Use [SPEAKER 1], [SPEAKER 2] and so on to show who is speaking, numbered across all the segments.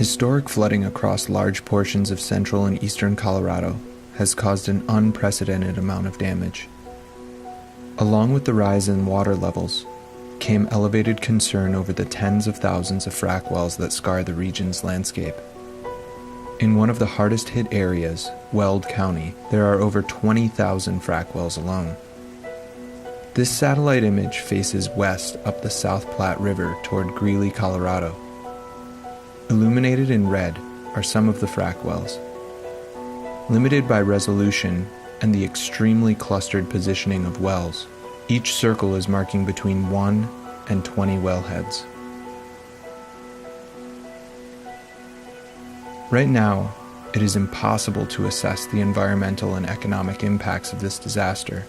[SPEAKER 1] Historic flooding across large portions of central and eastern Colorado has caused an unprecedented amount of damage. Along with the rise in water levels came elevated concern over the tens of thousands of frack wells that scar the region's landscape. In one of the hardest hit areas, Weld County, there are over 20,000 frack wells alone. This satellite image faces west up the South Platte River toward Greeley, Colorado. Illuminated in red are some of the frack wells. Limited by resolution and the extremely clustered positioning of wells, each circle is marking between 1 and 20 wellheads. Right now, it is impossible to assess the environmental and economic impacts of this disaster.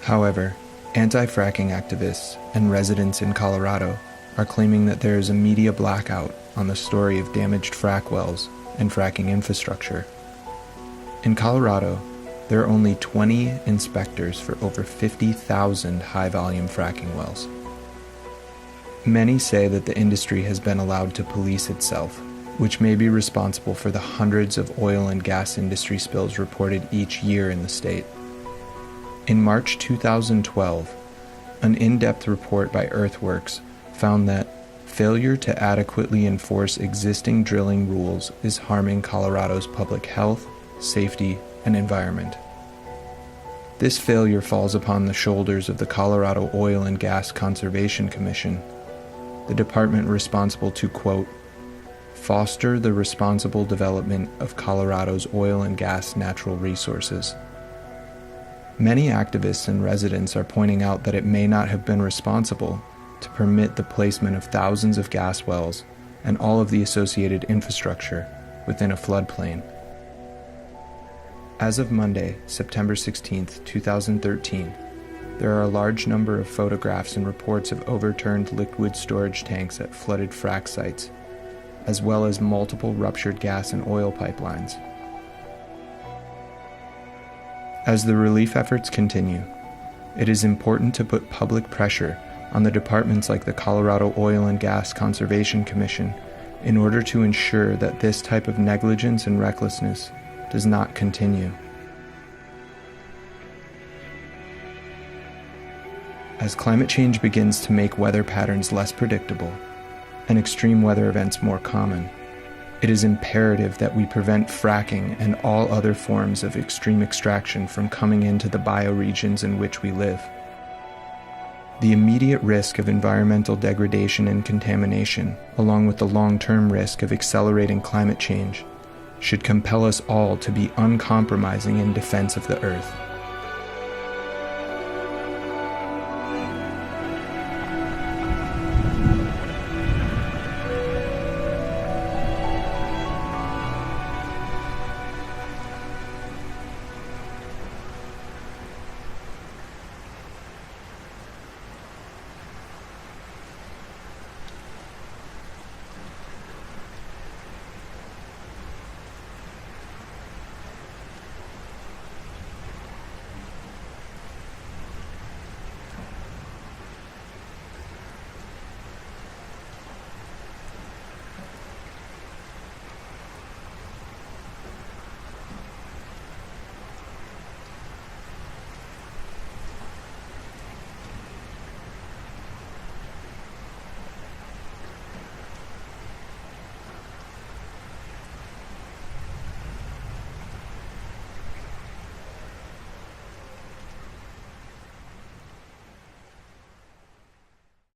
[SPEAKER 1] However, anti-fracking activists and residents in Colorado are claiming that there is a media blackout on the story of damaged frack wells and fracking infrastructure. In Colorado, there are only 20 inspectors for over 50,000 high-volume fracking wells. Many say that the industry has been allowed to police itself, which may be responsible for the hundreds of oil and gas industry spills reported each year in the state. In March 2012, an in-depth report by Earthworks found that failure to adequately enforce existing drilling rules is harming Colorado's public health, safety, and environment. This failure falls upon the shoulders of the Colorado Oil and Gas Conservation Commission, the department responsible to, quote, foster the responsible development of Colorado's oil and gas natural resources. Many activists and residents are pointing out that it may not have been responsible to permit the placement of thousands of gas wells and all of the associated infrastructure within a floodplain. As of Monday, September 16, 2013, there are a large number of photographs and reports of overturned liquid storage tanks at flooded frack sites, as well as multiple ruptured gas and oil pipelines. As the relief efforts continue, it is important to put public pressure on the departments like the Colorado Oil and Gas Conservation Commission in order to ensure that this type of negligence and recklessness does not continue. As climate change begins to make weather patterns less predictable and extreme weather events more common, it is imperative that we prevent fracking and all other forms of extreme extraction from coming into the bioregions in which we live. The immediate risk of environmental degradation and contamination, along with the long-term risk of accelerating climate change, should compel us all to be uncompromising in defense of the Earth.